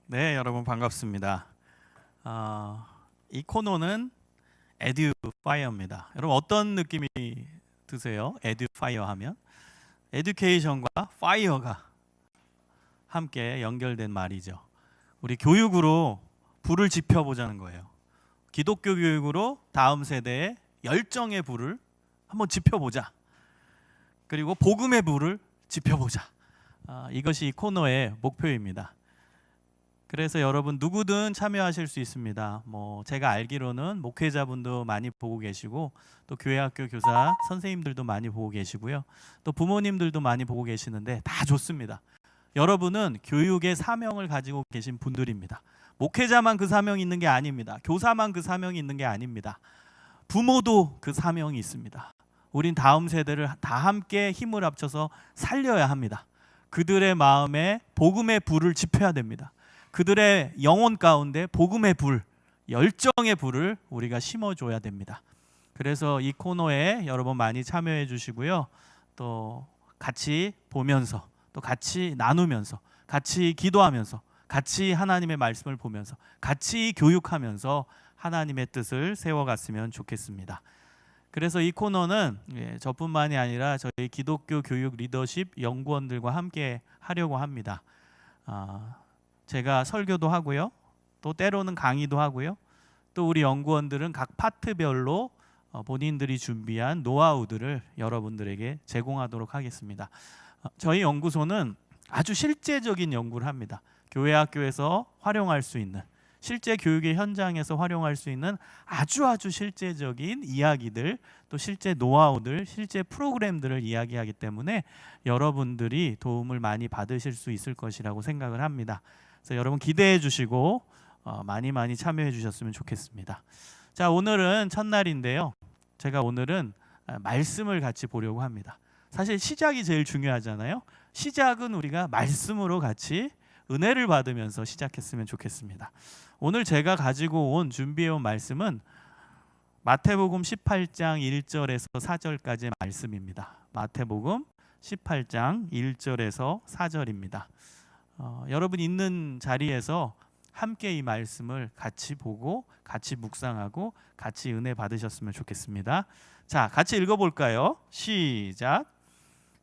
네, 여러분 반갑습니다. 이 코너는 에듀파이어입니다. 여러분 어떤 느낌이 드세요? 에듀파이어 하면 에듀케이션과 파이어가 함께 연결된 말이죠. 우리 교육으로 불을 지펴보자는 거예요. 기독교 교육으로 다음 세대의 열정의 불을 한번 지펴보자. 그리고 복음의 불을 지펴보자. 이것이 이 코너의 목표입니다. 그래서 여러분 누구든 참여하실 수 있습니다. 제가 알기로는 목회자분도 많이 보고 계시고 또 교회학교 교사 선생님들도 많이 보고 계시고요. 또 부모님들도 많이 보고 계시는데 다 좋습니다. 여러분은 교육의 사명을 가지고 계신 분들입니다. 목회자만 그 사명이 있는 게 아닙니다. 교사만 그 사명이 있는 게 아닙니다. 부모도 그 사명이 있습니다. 우린 다음 세대를 다 함께 힘을 합쳐서 살려야 합니다. 그들의 마음에 복음의 불을 지펴야 됩니다. 그들의 영혼 가운데 복음의 불, 열정의 불을 우리가 심어줘야 됩니다. 그래서 이 코너에 여러분 많이 참여해 주시고요. 또 같이 보면서, 또 같이 나누면서, 같이 기도하면서, 같이 하나님의 말씀을 보면서, 같이 교육하면서 하나님의 뜻을 세워갔으면 좋겠습니다. 그래서 이 코너는 저뿐만이 아니라 저희 기독교 교육 리더십 연구원들과 함께 하려고 합니다. 제가 설교도 하고요. 또 때로는 강의도 하고요. 또 우리 연구원들은 각 파트별로 본인들이 준비한 노하우들을 여러분들에게 제공하도록 하겠습니다. 저희 연구소는 아주 실제적인 연구를 합니다. 교회 학교에서 활용할 수 있는, 실제 교육의 현장에서 활용할 수 있는 아주 실제적인 이야기들, 또 실제 노하우들, 실제 프로그램들을 이야기하기 때문에 여러분들이 도움을 많이 받으실 수 있을 것이라고 생각을 합니다. 그래서 여러분 기대해 주시고 많이 참여해 주셨으면 좋겠습니다. 자, 오늘은 첫날인데요. 제가 오늘은 말씀을 같이 보려고 합니다. 사실 시작이 제일 중요하잖아요. 시작은 우리가 말씀으로 같이 은혜를 받으면서 시작했으면 좋겠습니다. 오늘 제가 가지고 온 준비해 온 말씀은 마태복음 18장 1절에서 4절까지의 말씀입니다. 마태복음 18장 1절에서 4절입니다. 여러분 있는 자리에서 함께 이 말씀을 같이 보고 같이 묵상하고 같이 은혜 받으셨으면 좋겠습니다. 자, 같이 읽어볼까요? 시작.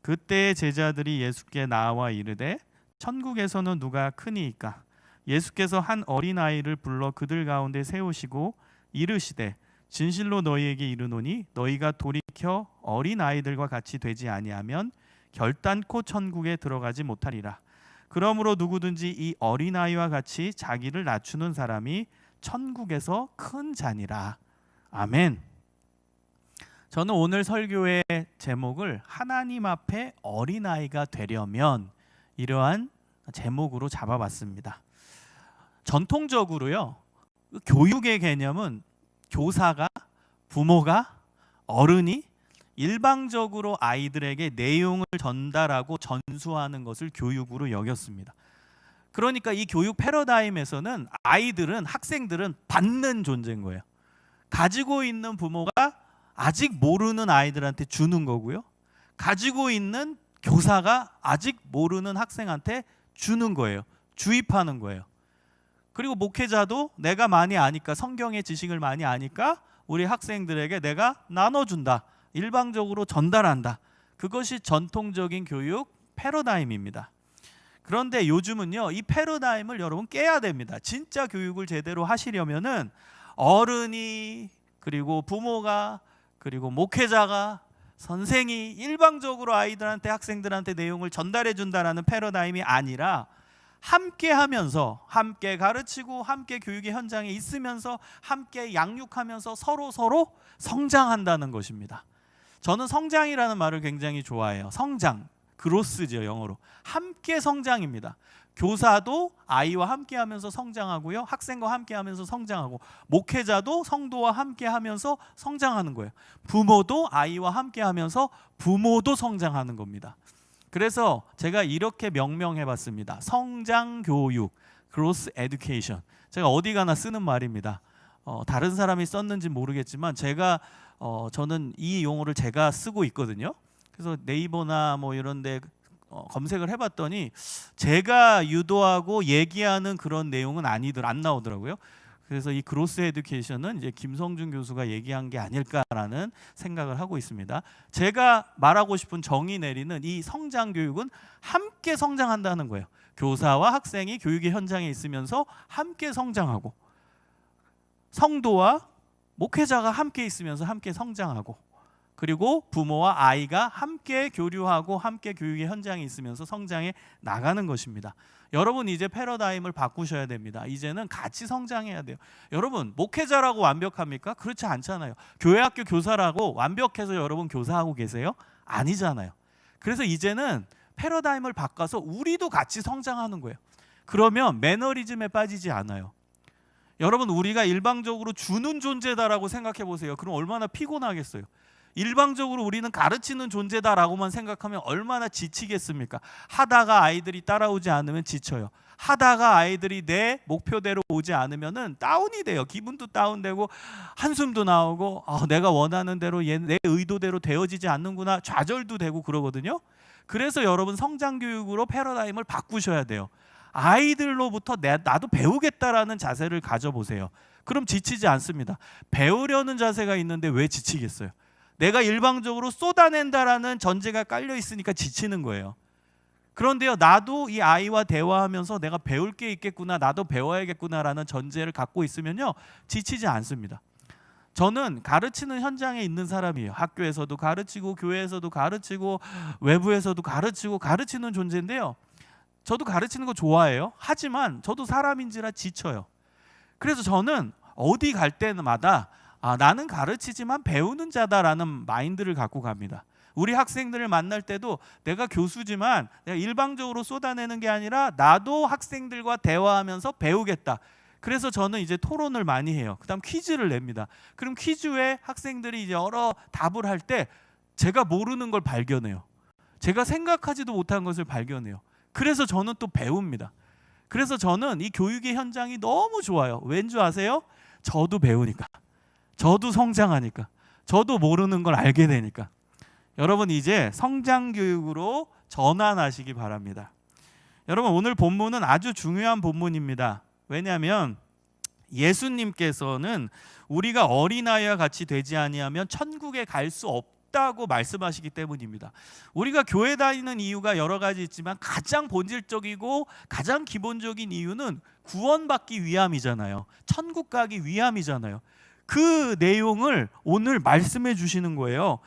그때 제자들이 예수께 나와 이르되 천국에서는 누가 크니이까? 예수께서 한 어린아이를 불러 그들 가운데 세우시고 이르시되 진실로 너희에게 이르노니 너희가 돌이켜 어린아이들과 같이 되지 아니하면 결단코 천국에 들어가지 못하리라. 그러므로 누구든지 이 어린아이와 같이 자기를 낮추는 사람이 천국에서 큰 자니라. 아멘. 저는 오늘 설교의 제목을 하나님 앞에 어린아이가 되려면 이러한 제목으로 잡아봤습니다. 전통적으로요, 교육의 개념은 교사가, 부모가, 어른이 일방적으로 아이들에게 내용을 전달하고 전수하는 것을 교육으로 여겼습니다. 그러니까 이 교육 패러다임에서는 아이들은, 학생들은 받는 존재인 거예요. 가지고 있는 부모가 아직 모르는 아이들한테 주는 거고요. 가지고 있는 교사가 아직 모르는 학생한테 주는 거예요. 주입하는 거예요. 그리고 목회자도 내가 많이 아니까, 성경의 지식을 많이 아니까 우리 학생들에게 내가 나눠준다. 일방적으로 전달한다. 그것이 전통적인 교육 패러다임입니다. 그런데 요즘은요, 이 패러다임을 여러분 깨야 됩니다. 진짜 교육을 제대로 하시려면은 어른이, 그리고 부모가, 그리고 목회자가, 선생이 일방적으로 아이들한테, 학생들한테 내용을 전달해 준다라는 패러다임이 아니라 함께 하면서, 함께 가르치고, 함께 교육의 현장에 있으면서, 함께 양육하면서 서로 성장한다는 것입니다. 저는 성장이라는 말을 굉장히 좋아해요. 성장, 그로스죠, 영어로. 함께 성장입니다. 교사도 아이와 함께 하면서 성장하고요. 학생과 함께 하면서 성장하고, 목회자도 성도와 함께 하면서 성장하는 거예요. 부모도 아이와 함께 하면서 부모도 성장하는 겁니다. 그래서 제가 이렇게 명명해봤습니다. 성장교육, Growth Education. 제가 어디 가나 쓰는 말입니다. 다른 사람이 썼는지 모르겠지만 저는 이 용어를 제가 쓰고 있거든요. 그래서 네이버나 이런데 검색을 해봤더니 제가 유도하고 얘기하는 그런 내용은 안 나오더라고요. 그래서 이 그로스 에듀케이션은 이제 김성준 교수가 얘기한 게 아닐까라는 생각을 하고 있습니다. 제가 말하고 싶은 정의 내리는 이 성장 교육은 함께 성장한다는 거예요. 교사와 학생이 교육의 현장에 있으면서 함께 성장하고, 성도와 목회자가 함께 있으면서 함께 성장하고, 그리고 부모와 아이가 함께 교류하고 함께 교육의 현장에 있으면서 성장해 나가는 것입니다. 여러분, 이제 패러다임을 바꾸셔야 됩니다. 이제는 같이 성장해야 돼요. 여러분, 목회자라고 완벽합니까? 그렇지 않잖아요. 교회학교 교사라고 완벽해서 여러분 교사하고 계세요? 아니잖아요. 그래서 이제는 패러다임을 바꿔서 우리도 같이 성장하는 거예요. 그러면 매너리즘에 빠지지 않아요. 여러분, 우리가 일방적으로 주는 존재다라고 생각해 보세요. 그럼 얼마나 피곤하겠어요. 일방적으로 우리는 가르치는 존재다라고만 생각하면 얼마나 지치겠습니까? 하다가 아이들이 따라오지 않으면 지쳐요. 하다가 아이들이 내 목표대로 오지 않으면은 다운이 돼요. 기분도 다운되고 한숨도 나오고 내가 원하는 대로 내 의도대로 되어지지 않는구나, 좌절도 되고 그러거든요. 그래서 여러분, 성장교육으로 패러다임을 바꾸셔야 돼요. 아이들로부터 나도 배우겠다라는 자세를 가져보세요. 그럼 지치지 않습니다. 배우려는 자세가 있는데 왜 지치겠어요? 내가 일방적으로 쏟아낸다라는 전제가 깔려 있으니까 지치는 거예요. 그런데요, 나도 이 아이와 대화하면서 내가 배울 게 있겠구나, 나도 배워야겠구나라는 전제를 갖고 있으면요, 지치지 않습니다. 저는 가르치는 현장에 있는 사람이에요. 학교에서도 가르치고 교회에서도 가르치고 외부에서도 가르치고 가르치는 존재인데요, 저도 가르치는 거 좋아해요. 하지만 저도 사람인지라 지쳐요. 그래서 저는 어디 갈 때마다 나는 가르치지만 배우는 자다라는 마인드를 갖고 갑니다. 우리 학생들을 만날 때도 내가 교수지만 내가 일방적으로 쏟아내는 게 아니라 나도 학생들과 대화하면서 배우겠다. 그래서 저는 이제 토론을 많이 해요. 그다음 퀴즈를 냅니다. 그럼 퀴즈에 학생들이 이제 여러 답을 할 때 제가 모르는 걸 발견해요. 제가 생각하지도 못한 것을 발견해요. 그래서 저는 또 배웁니다. 그래서 저는 이 교육의 현장이 너무 좋아요. 왠 줄 아세요? 저도 배우니까. 저도 성장하니까, 저도 모르는 걸 알게 되니까. 여러분, 이제 성장교육으로 전환하시기 바랍니다. 여러분, 오늘 본문은 아주 중요한 본문입니다. 왜냐하면 예수님께서는 우리가 어린아이와 같이 되지 아니하면 천국에 갈 수 없다고 말씀하시기 때문입니다. 우리가 교회 다니는 이유가 여러 가지 있지만 가장 본질적이고 가장 기본적인 이유는 구원받기 위함이잖아요. 천국 가기 위함이잖아요. 그 내용을 오늘 말씀해 주시는 거예요.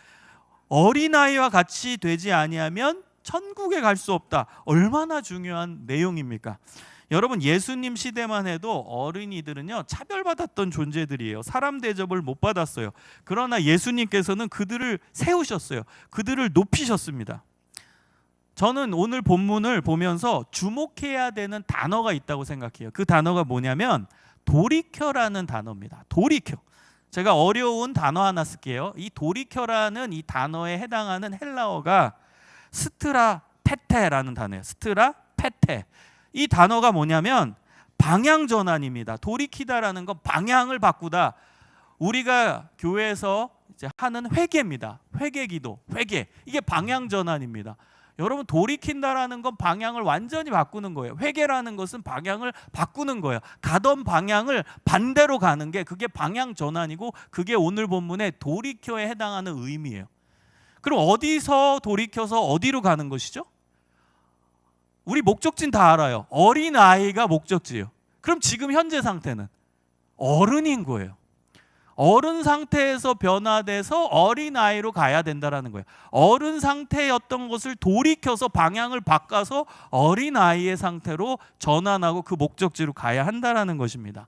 어린아이와 같이 되지 아니하면 천국에 갈 수 없다. 얼마나 중요한 내용입니까? 여러분, 예수님 시대만 해도 어린이들은요, 차별받았던 존재들이에요. 사람 대접을 못 받았어요. 그러나 예수님께서는 그들을 세우셨어요. 그들을 높이셨습니다. 저는 오늘 본문을 보면서 주목해야 되는 단어가 있다고 생각해요. 그 단어가 뭐냐면 돌이켜라는 단어입니다. 돌이켜. 제가 어려운 단어 하나 쓸게요. 이 돌이켜라는 이 단어에 해당하는 헬라어가 스트라페테라는 단어예요. 스트라페테. 이 단어가 뭐냐면 방향 전환입니다. 돌이키다라는 건 방향을 바꾸다. 우리가 교회에서 이제 하는 회개입니다. 회개기도, 회개. 이게 방향 전환입니다. 여러분, 돌이킨다라는 건 방향을 완전히 바꾸는 거예요. 회개라는 것은 방향을 바꾸는 거예요. 가던 방향을 반대로 가는 게 그게 방향 전환이고, 그게 오늘 본문의 돌이켜에 해당하는 의미예요. 그럼 어디서 돌이켜서 어디로 가는 것이죠? 우리 목적지는 다 알아요. 어린아이가 목적지예요. 그럼 지금 현재 상태는 어른인 거예요. 어른 상태에서 변화돼서 어린아이로 가야 된다는 거예요. 어른 상태였던 것을 돌이켜서 방향을 바꿔서 어린아이의 상태로 전환하고 그 목적지로 가야 한다는 것입니다.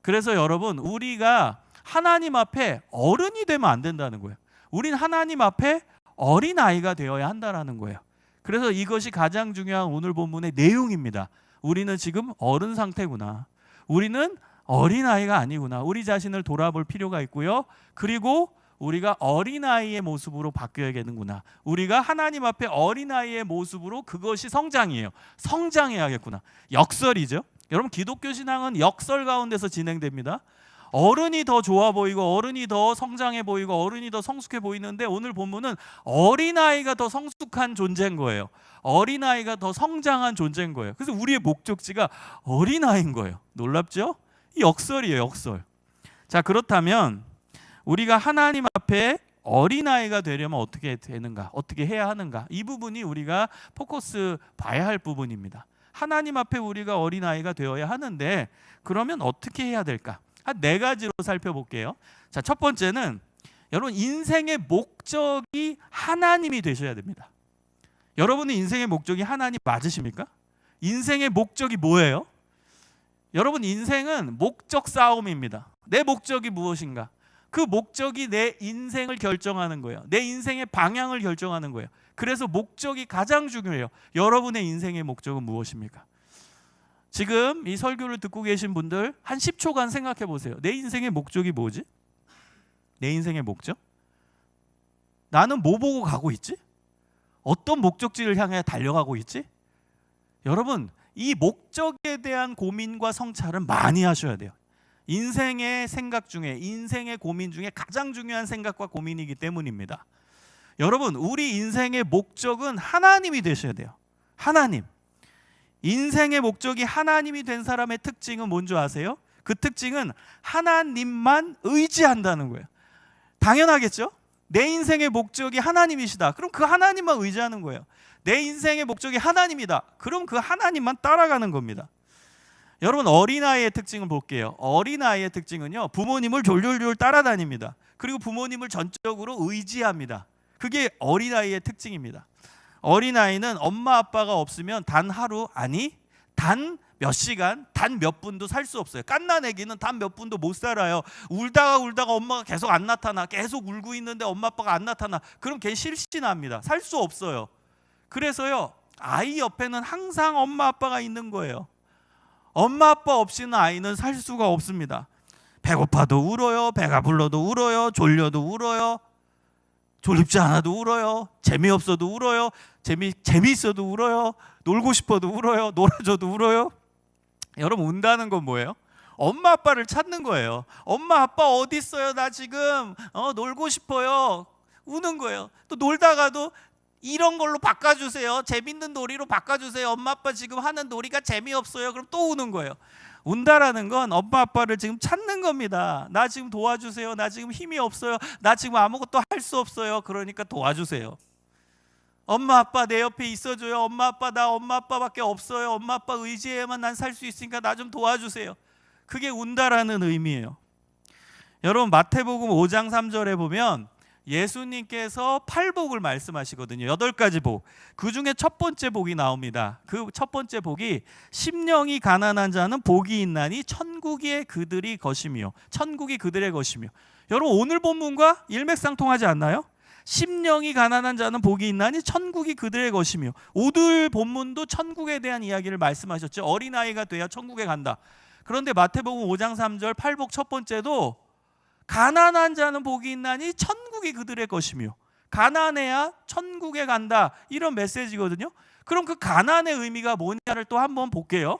그래서 여러분, 우리가 하나님 앞에 어른이 되면 안 된다는 거예요. 우린 하나님 앞에 어린아이가 되어야 한다는 거예요. 그래서 이것이 가장 중요한 오늘 본문의 내용입니다. 우리는 지금 어른 상태구나. 우리는 어린아이가 아니구나. 우리 자신을 돌아볼 필요가 있고요. 그리고 우리가 어린아이의 모습으로 바뀌어야겠는구나. 우리가 하나님 앞에 어린아이의 모습으로, 그것이 성장이에요. 성장해야겠구나. 역설이죠. 여러분, 기독교 신앙은 역설 가운데서 진행됩니다. 어른이 더 좋아 보이고 어른이 더 성장해 보이고 어른이 더 성숙해 보이는데 오늘 본문은 어린아이가 더 성숙한 존재인 거예요. 어린아이가 더 성장한 존재인 거예요. 그래서 우리의 목적지가 어린아이인 거예요. 놀랍죠? 역설이에요, 역설. 자, 그렇다면 우리가 하나님 앞에 어린아이가 되려면 어떻게 되는가? 어떻게 해야 하는가? 이 부분이 우리가 포커스 봐야 할 부분입니다. 하나님 앞에 우리가 어린아이가 되어야 하는데 그러면 어떻게 해야 될까? 한 4가지로 살펴볼게요. 자, 첫 번째는 여러분 인생의 목적이 하나님이 되셔야 됩니다. 여러분의 인생의 목적이 하나님 맞으십니까? 인생의 목적이 뭐예요? 여러분 인생은 목적 싸움입니다. 내 목적이 무엇인가? 그 목적이 내 인생을 결정하는 거예요. 내 인생의 방향을 결정하는 거예요. 그래서 목적이 가장 중요해요. 여러분의 인생의 목적은 무엇입니까? 지금 이 설교를 듣고 계신 분들 한 10초간 생각해 보세요. 내 인생의 목적이 뭐지? 내 인생의 목적? 나는 뭐 보고 가고 있지? 어떤 목적지를 향해 달려가고 있지? 여러분, 이 목적에 대한 고민과 성찰은 많이 하셔야 돼요. 인생의 생각 중에, 인생의 고민 중에 가장 중요한 생각과 고민이기 때문입니다. 여러분, 우리 인생의 목적은 하나님이 되셔야 돼요. 하나님. 인생의 목적이 하나님이 된 사람의 특징은 뭔지 아세요? 그 특징은 하나님만 의지한다는 거예요. 당연하겠죠? 내 인생의 목적이 하나님이시다. 그럼 그 하나님만 의지하는 거예요. 내 인생의 목적이 하나님이다. 그럼 그 하나님만 따라가는 겁니다. 여러분, 어린아이의 특징을 볼게요. 어린아이의 특징은요, 부모님을 졸졸졸 따라다닙니다. 그리고 부모님을 전적으로 의지합니다. 그게 어린아이의 특징입니다. 어린아이는 엄마 아빠가 없으면 단 하루, 아니 단 몇 시간, 단 몇 분도 살 수 없어요. 갓난아기는 단 몇 분도 못 살아요. 울다가 엄마가 계속 안 나타나. 계속 울고 있는데 엄마 아빠가 안 나타나. 그럼 걔 실신합니다. 살 수 없어요. 그래서요, 아이 옆에는 항상 엄마 아빠가 있는 거예요. 엄마 아빠 없이는 아이는 살 수가 없습니다. 배고파도 울어요. 배가 불러도 울어요. 졸려도 울어요. 졸립지 않아도 울어요. 재미없어도 울어요. 재미있어도 울어요. 놀고 싶어도 울어요. 놀아줘도 울어요. 여러분, 운다는 건 뭐예요? 엄마 아빠를 찾는 거예요. 엄마 아빠 어디 있어요? 나 지금 놀고 싶어요. 우는 거예요. 또 놀다가도 이런 걸로 바꿔주세요. 재밌는 놀이로 바꿔주세요. 엄마 아빠 지금 하는 놀이가 재미없어요. 그럼 또 우는 거예요. 운다라는 건 엄마 아빠를 지금 찾는 겁니다. 나 지금 도와주세요. 나 지금 힘이 없어요. 나 지금 아무것도 할 수 없어요. 그러니까 도와주세요. 엄마 아빠 내 옆에 있어줘요. 엄마 아빠 나 엄마 아빠밖에 없어요. 엄마 아빠 의지해야만 난 살 수 있으니까 나 좀 도와주세요. 그게 운다라는 의미예요. 여러분, 마태복음 5장 3절에 보면 예수님께서 8복을 말씀하시거든요. 8가지 복. 그 중에 첫 번째 복이 나옵니다. 그 첫 번째 복이 심령이 가난한 자는 복이 있나니 천국이 그들의 것이며. 천국이 그들의 것이며. 여러분, 오늘 본문과 일맥상통하지 않나요? 심령이 가난한 자는 복이 있나니 천국이 그들의 것이며. 오늘 본문도 천국에 대한 이야기를 말씀하셨죠. 어린아이가 돼야 천국에 간다. 그런데 마태복음 5장 3절 8복 첫 번째도 가난한 자는 복이 있나니 천국이 그들의 것이며. 가난해야 천국에 간다, 이런 메시지거든요. 그럼 그 가난의 의미가 뭐냐를 또 한번 볼게요.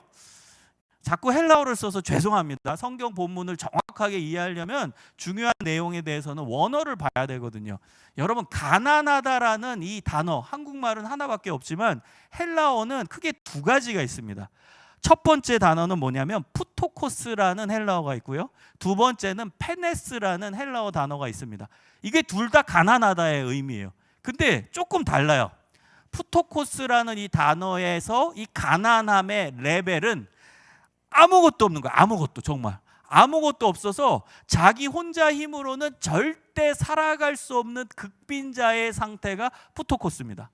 자꾸 헬라어를 써서 죄송합니다. 성경 본문을 정확하게 이해하려면 중요한 내용에 대해서는 원어를 봐야 되거든요. 여러분, 가난하다라는 이 단어, 한국말은 하나밖에 없지만 헬라어는 크게 2가지가 있습니다. 첫 번째 단어는 뭐냐면 푸토코스라는 헬라어가 있고요. 두 번째는 페네스라는 헬라어 단어가 있습니다. 이게 둘 다 가난하다의 의미예요. 근데 조금 달라요. 푸토코스라는 이 단어에서 이 가난함의 레벨은 아무것도 없는 거예요. 아무것도, 정말 아무것도 없어서 자기 혼자 힘으로는 절대 살아갈 수 없는 극빈자의 상태가 푸토코스입니다.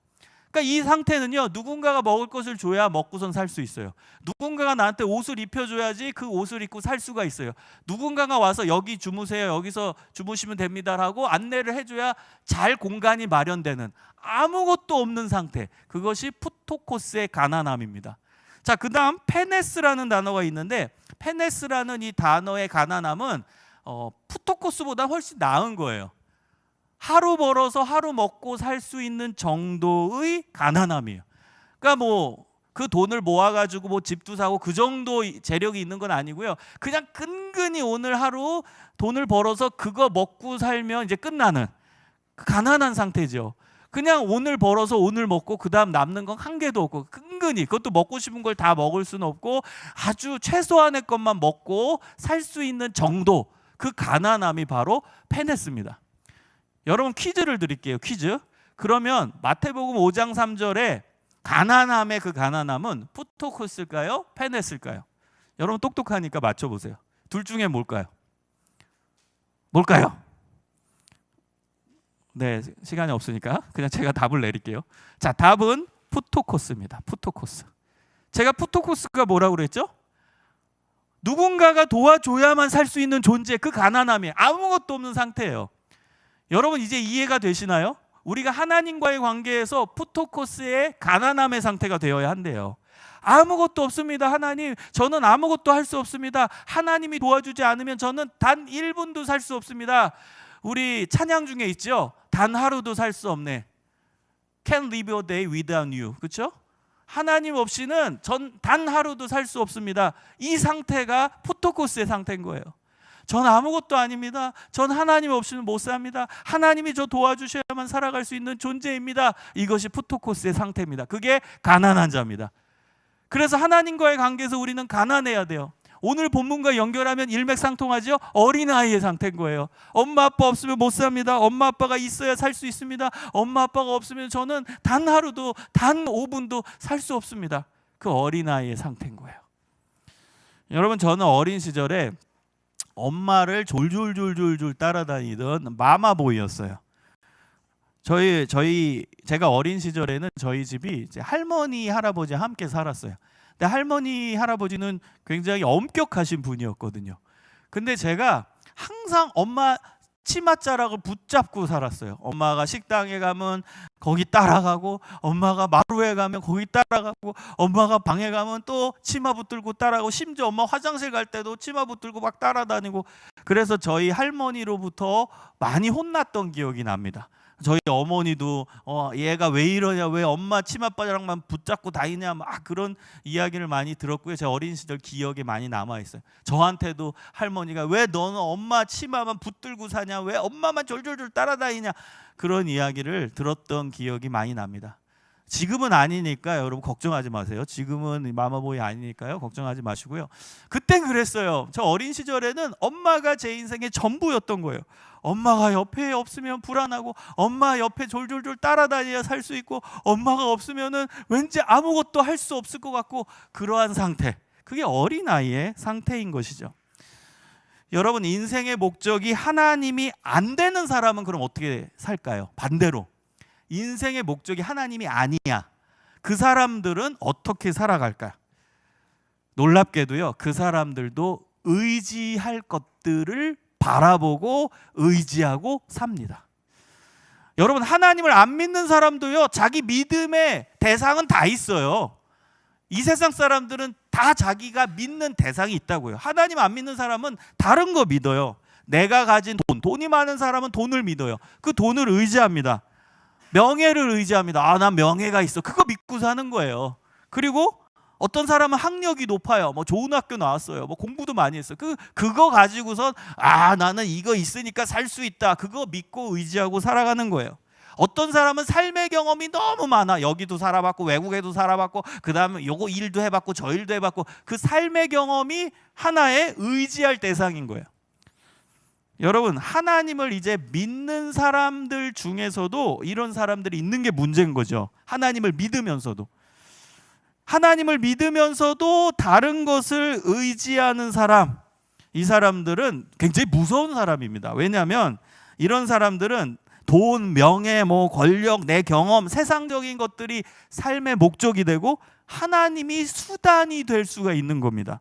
그러니까 이 상태는요, 누군가가 먹을 것을 줘야 먹고선 살 수 있어요. 누군가가 나한테 옷을 입혀줘야지 그 옷을 입고 살 수가 있어요. 누군가가 와서 여기 주무세요, 여기서 주무시면 됩니다라고 안내를 해줘야 잘 공간이 마련되는, 아무것도 없는 상태, 그것이 푸토코스의 가난함입니다. 자, 그 다음 페네스라는 단어가 있는데, 페네스라는 이 단어의 가난함은 푸토코스보다 훨씬 나은 거예요. 하루 벌어서 하루 먹고 살 수 있는 정도의 가난함이에요. 그러니까 뭐 그 돈을 모아가지고 뭐 집도 사고 그 정도 재력이 있는 건 아니고요. 그냥 근근히 오늘 하루 돈을 벌어서 그거 먹고 살면 이제 끝나는 그 가난한 상태죠. 그냥 오늘 벌어서 오늘 먹고 그 다음 남는 건 한 개도 없고 근근히 그것도 먹고 싶은 걸 다 먹을 수는 없고 아주 최소한의 것만 먹고 살 수 있는 정도, 그 가난함이 바로 페네스입니다. 여러분 퀴즈를 드릴게요. 퀴즈. 그러면 마태복음 5장 3절에 가난함의 그 가난함은 푸토코스일까요? 페네스일까요? 여러분 똑똑하니까 맞춰보세요. 둘 중에 뭘까요? 뭘까요? 네, 시간이 없으니까 그냥 제가 답을 내릴게요. 자, 답은 푸토코스입니다. 푸토코스. 제가 푸토코스가 뭐라고 그랬죠? 누군가가 도와줘야만 살 수 있는 존재, 그 가난함이 아무것도 없는 상태예요. 여러분 이제 이해가 되시나요? 우리가 하나님과의 관계에서 푸토코스의 가난함의 상태가 되어야 한대요. 아무것도 없습니다. 하나님, 저는 아무것도 할 수 없습니다. 하나님이 도와주지 않으면 저는 단 1분도 살 수 없습니다. 우리 찬양 중에 있죠? 단 하루도 살 수 없네. Can't live a day without you. 그렇죠? 하나님 없이는 전 단 하루도 살 수 없습니다. 이 상태가 푸토코스의 상태인 거예요. 전 아무것도 아닙니다. 전 하나님 없이는 못 삽니다. 하나님이 저 도와주셔야만 살아갈 수 있는 존재입니다. 이것이 푸토코스의 상태입니다. 그게 가난한 자입니다. 그래서 하나님과의 관계에서 우리는 가난해야 돼요. 오늘 본문과 연결하면 일맥상통하죠. 어린아이의 상태인 거예요. 엄마 아빠 없으면 못 삽니다. 엄마 아빠가 있어야 살 수 있습니다. 엄마 아빠가 없으면 저는 단 하루도 단 5분도 살 수 없습니다. 그 어린아이의 상태인 거예요. 여러분 저는 어린 시절에 엄마를 졸졸졸졸졸 따라다니던 마마보이였어요. 제가 어린 시절에는 저희 집이 이제 할머니 할아버지 함께 살았어요. 근데 할머니 할아버지는 굉장히 엄격하신 분이었거든요. 근데 제가 항상 엄마 치맛자락을 붙잡고 살았어요. 엄마가 식당에 가면 거기 따라가고, 엄마가 마루에 가면 거기 따라가고, 엄마가 방에 가면 또 치마 붙들고 따라가고, 심지어 엄마 화장실 갈 때도 치마 붙들고 막 따라다니고. 그래서 저희 할머니로부터 많이 혼났던 기억이 납니다. 저희 어머니도 얘가 왜 이러냐, 왜 엄마 치맛바닥만 붙잡고 다니냐, 막 그런 이야기를 많이 들었고요. 제 어린 시절 기억에 많이 남아 있어요. 저한테도 할머니가 왜 너는 엄마 치마만 붙들고 사냐, 왜 엄마만 졸졸졸 따라다니냐, 그런 이야기를 들었던 기억이 많이 납니다. 지금은 아니니까 여러분 걱정하지 마세요. 지금은 마마보이 아니니까요. 걱정하지 마시고요. 그땐 그랬어요. 저 어린 시절에는 엄마가 제 인생의 전부였던 거예요. 엄마가 옆에 없으면 불안하고, 엄마 옆에 졸졸졸 따라다녀야 살 수 있고, 엄마가 없으면은 왠지 아무것도 할 수 없을 것 같고, 그러한 상태. 그게 어린아이의 상태인 것이죠. 여러분 인생의 목적이 하나님이 안 되는 사람은 그럼 어떻게 살까요? 반대로 인생의 목적이 하나님이 아니야. 그 사람들은 어떻게 살아갈까요? 놀랍게도요, 그 사람들도 의지할 것들을 바라보고 의지하고 삽니다. 여러분 하나님을 안 믿는 사람도요, 자기 믿음의 대상은 다 있어요. 이 세상 사람들은 다 자기가 믿는 대상이 있다고요. 하나님 안 믿는 사람은 다른 거 믿어요. 내가 가진 돈이 많은 사람은 돈을 믿어요. 그 돈을 의지합니다. 명예를 의지합니다. 난 명예가 있어. 그거 믿고 사는 거예요. 그리고 어떤 사람은 학력이 높아요. 뭐 좋은 학교 나왔어요. 뭐 공부도 많이 했어요. 그거 가지고선 나는 이거 있으니까 살 수 있다. 그거 믿고 의지하고 살아가는 거예요. 어떤 사람은 삶의 경험이 너무 많아. 여기도 살아봤고 외국에도 살아봤고 그다음에 요거 일도 해봤고 저 일도 해봤고, 그 삶의 경험이 하나의 의지할 대상인 거예요. 여러분 하나님을 이제 믿는 사람들 중에서도 이런 사람들이 있는 게 문제인 거죠. 하나님을 믿으면서도 다른 것을 의지하는 사람, 이 사람들은 굉장히 무서운 사람입니다. 왜냐하면 이런 사람들은 돈, 명예, 권력, 내 경험, 세상적인 것들이 삶의 목적이 되고 하나님이 수단이 될 수가 있는 겁니다.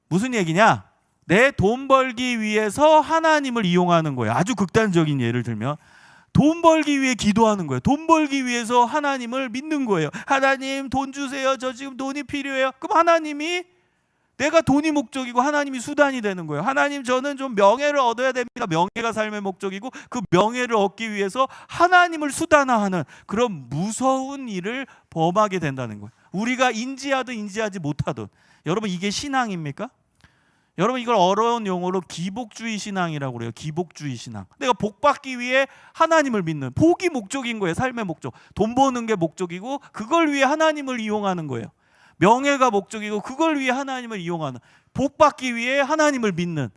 무슨 얘기냐? 내 돈 벌기 위해서 하나님을 이용하는 거예요. 아주 극단적인 예를 들면 돈 벌기 위해 기도하는 거예요. 돈 벌기 위해서 하나님을 믿는 거예요. 하나님 돈 주세요. 저 지금 돈이 필요해요. 그럼 하나님이 내가 돈이 목적이고 하나님이 수단이 되는 거예요. 하나님, 저는 좀 명예를 얻어야 됩니다. 명예가 삶의 목적이고 그 명예를 얻기 위해서 하나님을 수단화하는 그런 무서운 일을 범하게 된다는 거예요. 우리가 인지하든 인지하지 못하든. 여러분, 이게 신앙입니까? 여러분, 이걸 어려운 용어로 기복주의 신앙이라고 그래요. 기복주의 신앙. 내가 복 받기 위해 하나님을 믿는, 복이 목적인 거예요. 삶의 목적. 돈 버는 게 목적이고 그걸 위해 하나님을 이용하는 거예요. 명예가 목적이고 그걸 위해 하나님을 이용하는, 복 받기 위해 하나님을 믿는,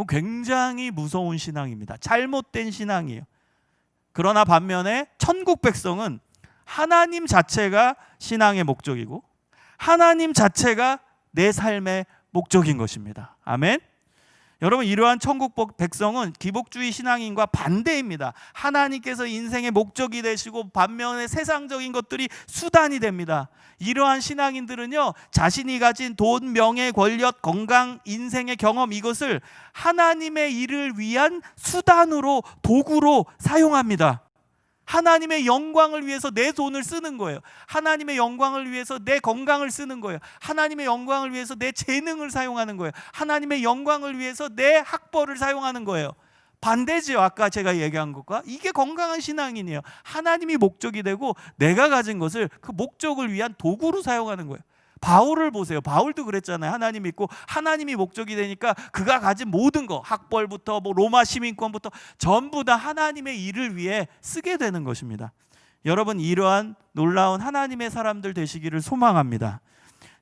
굉장히 무서운 신앙입니다. 잘못된 신앙이에요. 그러나 반면에 천국 백성은 하나님 자체가 신앙의 목적이고 하나님 자체가 내 삶의 목적인 것입니다. 아멘. 여러분, 이러한 천국 백성은 기복주의 신앙인과 반대입니다. 하나님께서 인생의 목적이 되시고 반면에 세상적인 것들이 수단이 됩니다. 이러한 신앙인들은요, 자신이 가진 돈, 명예, 권력, 건강, 인생의 경험, 이것을 하나님의 일을 위한 수단으로, 도구로 사용합니다. 하나님의 영광을 위해서 내 돈을 쓰는 거예요. 하나님의 영광을 위해서 내 건강을 쓰는 거예요. 하나님의 영광을 위해서 내 재능을 사용하는 거예요. 하나님의 영광을 위해서 내 학벌을 사용하는 거예요. 반대지요. 아까 제가 얘기한 것과. 이게 건강한 신앙인이에요. 하나님이 목적이 되고 내가 가진 것을 그 목적을 위한 도구로 사용하는 거예요. 바울을 보세요. 바울도 그랬잖아요. 하나님 믿고 하나님이 목적이 되니까 그가 가진 모든 거, 학벌부터 로마 시민권부터 전부 다 하나님의 일을 위해 쓰게 되는 것입니다. 여러분, 이러한 놀라운 하나님의 사람들 되시기를 소망합니다.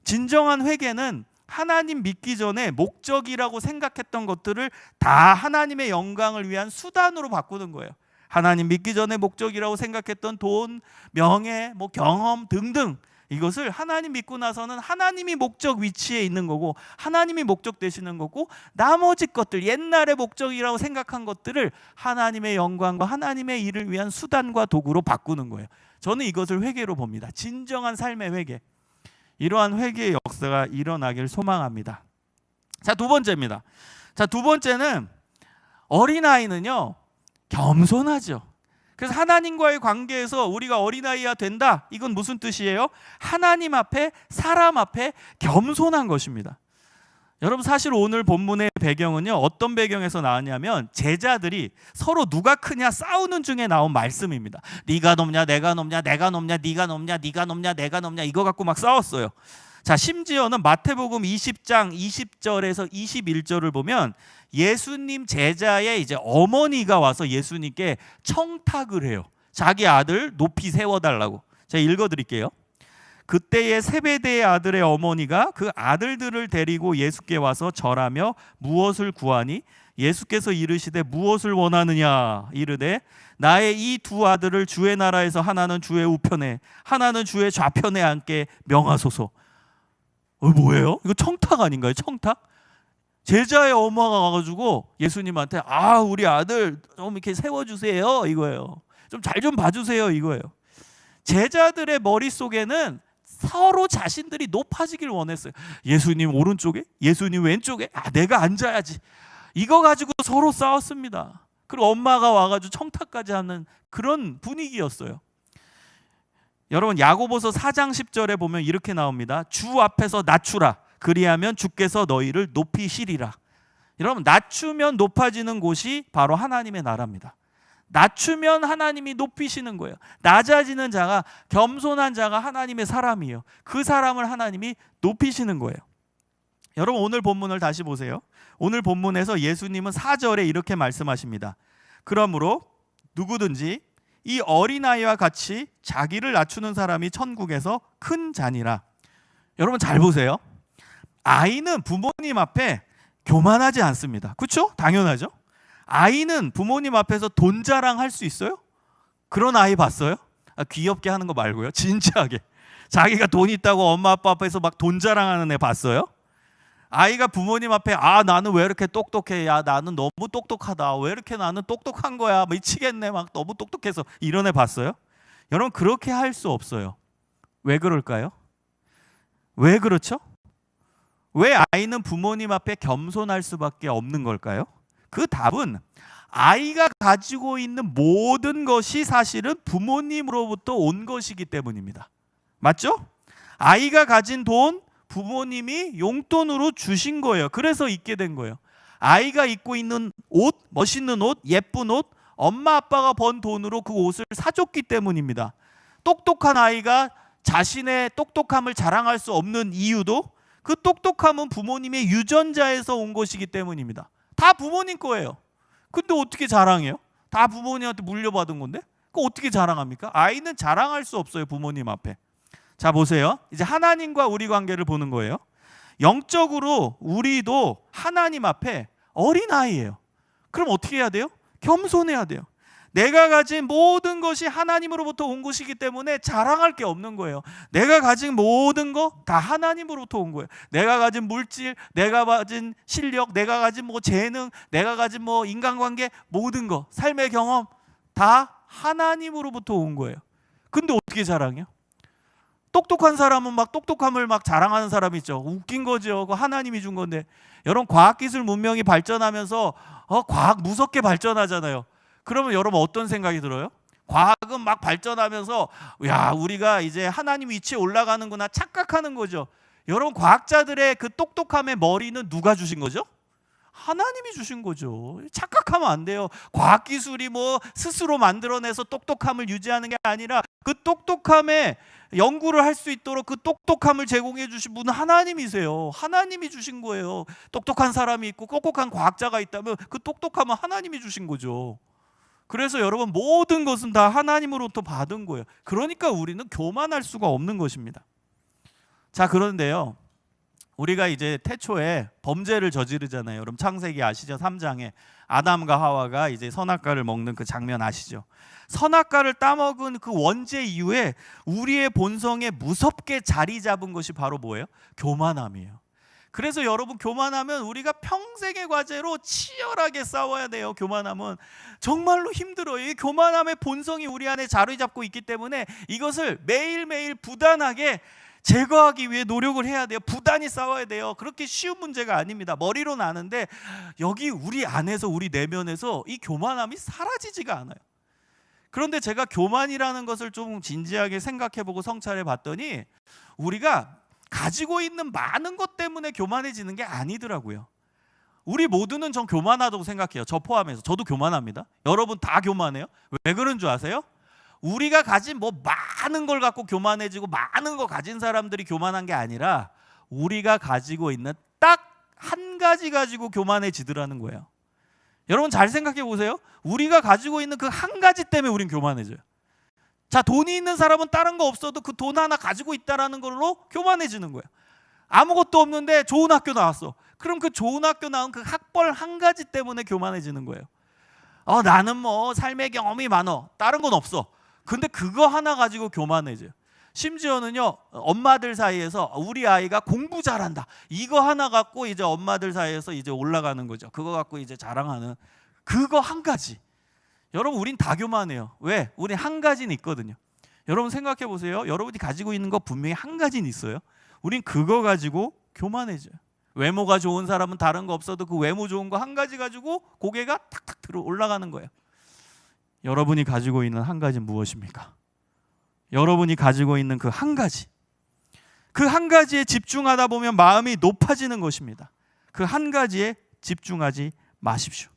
진정한 회개는 하나님 믿기 전에 목적이라고 생각했던 것들을 다 하나님의 영광을 위한 수단으로 바꾸는 거예요. 하나님 믿기 전에 목적이라고 생각했던 돈, 명예, 경험 등등, 이것을 하나님 믿고 나서는 하나님이 목적 위치에 있는 거고 하나님이 목적 되시는 거고, 나머지 것들, 옛날의 목적이라고 생각한 것들을 하나님의 영광과 하나님의 일을 위한 수단과 도구로 바꾸는 거예요. 저는 이것을 회개로 봅니다. 진정한 삶의 회개. 이러한 회개의 역사가 일어나길 소망합니다. 자, 두 번째입니다. 자, 두 번째는 어린아이는요, 겸손하죠. 그래서 하나님과의 관계에서 우리가 어린아이가 된다. 이건 무슨 뜻이에요? 하나님 앞에, 사람 앞에 겸손한 것입니다. 여러분, 사실 오늘 본문의 배경은요, 어떤 배경에서 나왔냐면 제자들이 서로 누가 크냐 싸우는 중에 나온 말씀입니다. 네가 높냐, 내가 높냐, 내가 높냐, 네가 높냐, 네가 높냐, 내가 높냐, 이거 갖고 막 싸웠어요. 자, 심지어는 마태복음 20장 20절에서 21절을 보면 예수님 제자의 이제 어머니가 와서 예수님께 청탁을 해요. 자기 아들 높이 세워달라고. 제가 읽어드릴게요. 그때의 세베대의 아들의 어머니가 그 아들들을 데리고 예수께 와서 절하며 무엇을 구하니? 예수께서 이르시되 무엇을 원하느냐? 이르되 나의 이 두 아들을 주의 나라에서 하나는 주의 우편에 하나는 주의 좌편에 앉게 명하소서. 뭐예요? 이거 청탁 아닌가요? 청탁? 제자의 엄마가 와가지고 예수님한테 우리 아들 좀 이렇게 세워주세요 이거예요. 좀 잘 좀 봐주세요 이거예요. 제자들의 머릿속에는 서로 자신들이 높아지길 원했어요. 예수님 오른쪽에, 예수님 왼쪽에, 내가 앉아야지. 이거 가지고 서로 싸웠습니다. 그리고 엄마가 와가지고 청탁까지 하는 그런 분위기였어요. 여러분, 야고보서 4장 10절에 보면 이렇게 나옵니다. 주 앞에서 낮추라. 그리하면 주께서 너희를 높이시리라. 여러분, 낮추면 높아지는 곳이 바로 하나님의 나라입니다. 낮추면 하나님이 높이시는 거예요. 낮아지는 자가, 겸손한 자가 하나님의 사람이에요. 그 사람을 하나님이 높이시는 거예요. 여러분, 오늘 본문을 다시 보세요. 오늘 본문에서 예수님은 4절에 이렇게 말씀하십니다. 그러므로 누구든지 이 어린아이와 같이 자기를 낮추는 사람이 천국에서 큰 자니라. 여러분, 잘 보세요. 아이는 부모님 앞에 교만하지 않습니다. 그렇죠? 당연하죠. 아이는 부모님 앞에서 돈 자랑할 수 있어요? 그런 아이 봤어요? 귀엽게 하는 거 말고요. 진지하게. 자기가 돈 있다고 엄마 아빠 앞에서 막 돈 자랑하는 애 봤어요? 아이가 부모님 앞에 나는 왜 이렇게 똑똑해? 야, 나는 너무 똑똑하다. 왜 이렇게 나는 똑똑한 거야? 미치겠네. 막 너무 똑똑해서 이런 애 봤어요? 여러분, 그렇게 할 수 없어요. 왜 그럴까요? 왜 그렇죠? 왜 아이는 부모님 앞에 겸손할 수밖에 없는 걸까요? 그 답은 아이가 가지고 있는 모든 것이 사실은 부모님으로부터 온 것이기 때문입니다. 맞죠? 아이가 가진 돈, 부모님이 용돈으로 주신 거예요. 그래서 입게 된 거예요. 아이가 입고 있는 옷, 멋있는 옷, 예쁜 옷, 엄마 아빠가 번 돈으로 그 옷을 사줬기 때문입니다. 똑똑한 아이가 자신의 똑똑함을 자랑할 수 없는 이유도 그 똑똑함은 부모님의 유전자에서 온 것이기 때문입니다. 다 부모님 거예요. 근데 어떻게 자랑해요? 다 부모님한테 물려받은 건데? 그거 어떻게 자랑합니까? 아이는 자랑할 수 없어요, 부모님 앞에. 자, 보세요. 이제 하나님과 우리 관계를 보는 거예요. 영적으로 우리도 하나님 앞에 어린아이예요. 그럼 어떻게 해야 돼요? 겸손해야 돼요. 내가 가진 모든 것이 하나님으로부터 온 것이기 때문에 자랑할 게 없는 거예요. 내가 가진 모든 거 다 하나님으로부터 온 거예요. 내가 가진 물질, 내가 가진 실력, 내가 가진 재능, 내가 가진 인간관계, 모든 거, 삶의 경험 다 하나님으로부터 온 거예요. 근데 어떻게 자랑해요? 똑똑한 사람은 막 똑똑함을 막 자랑하는 사람이 있죠. 웃긴 거죠. 그거 하나님이 준 건데. 여러분, 과학기술 문명이 발전하면서 과학 무섭게 발전하잖아요. 그러면 여러분 어떤 생각이 들어요? 과학은 막 발전하면서 야, 우리가 이제 하나님 위치에 올라가는구나 착각하는 거죠. 여러분, 과학자들의 그 똑똑함의 머리는 누가 주신 거죠? 하나님이 주신 거죠. 착각하면 안 돼요. 과학기술이 스스로 만들어내서 똑똑함을 유지하는 게 아니라 그 똑똑함에 연구를 할 수 있도록 그 똑똑함을 제공해 주신 분은 하나님이세요. 하나님이 주신 거예요. 똑똑한 사람이 있고 똑똑한 과학자가 있다면 그 똑똑함은 하나님이 주신 거죠. 그래서 여러분, 모든 것은 다 하나님으로부터 받은 거예요. 그러니까 우리는 교만할 수가 없는 것입니다. 자, 그런데요, 우리가 이제 태초에 범죄를 저지르잖아요. 여러분, 창세기 아시죠? 3장에 아담과 하와가 이제 선악과를 먹는 그 장면 아시죠? 선악과를 따먹은 그 원죄 이후에 우리의 본성에 무섭게 자리 잡은 것이 바로 뭐예요? 교만함이에요. 그래서 여러분, 교만하면 우리가 평생의 과제로 치열하게 싸워야 돼요. 교만함은 정말로 힘들어요. 이 교만함의 본성이 우리 안에 자리 잡고 있기 때문에 이것을 매일매일 부단하게 제거하기 위해 노력을 해야 돼요. 부단히 싸워야 돼요. 그렇게 쉬운 문제가 아닙니다. 머리로는 아는데 여기 우리 안에서, 우리 내면에서 이 교만함이 사라지지가 않아요. 그런데 제가 교만이라는 것을 좀 진지하게 생각해보고 성찰해 봤더니 우리가 가지고 있는 많은 것 때문에 교만해지는 게 아니더라고요. 우리 모두는 전 교만하다고 생각해요. 저 포함해서. 저도 교만합니다. 여러분 다 교만해요. 왜 그런 줄 아세요? 우리가 가진 많은 걸 갖고 교만해지고 많은 거 가진 사람들이 교만한 게 아니라 우리가 가지고 있는 딱 한 가지 가지고 교만해지더라는 거예요. 여러분 잘 생각해 보세요. 우리가 가지고 있는 그 한 가지 때문에 우린 교만해져요. 자, 돈이 있는 사람은 다른 거 없어도 그 돈 하나 가지고 있다라는 걸로 교만해지는 거예요. 아무것도 없는데 좋은 학교 나왔어. 그럼 그 좋은 학교 나온 그 학벌 한 가지 때문에 교만해지는 거예요. 나는 삶의 경험이 많어. 다른 건 없어. 근데 그거 하나 가지고 교만해져요. 심지어는요, 엄마들 사이에서 우리 아이가 공부 잘한다. 이거 하나 갖고 이제 엄마들 사이에서 이제 올라가는 거죠. 그거 갖고 이제 자랑하는 그거 한 가지. 여러분, 우린 다 교만해요. 왜? 우린 한 가지는 있거든요. 여러분 생각해 보세요. 여러분이 가지고 있는 거 분명히 한 가지는 있어요. 우린 그거 가지고 교만해져요. 외모가 좋은 사람은 다른 거 없어도 그 외모 좋은 거 한 가지 가지고 고개가 탁탁 들어 올라가는 거예요. 여러분이 가지고 있는 한 가지는 무엇입니까? 여러분이 가지고 있는 그 한 가지. 그 한 가지에 집중하다 보면 마음이 높아지는 것입니다. 그 한 가지에 집중하지 마십시오.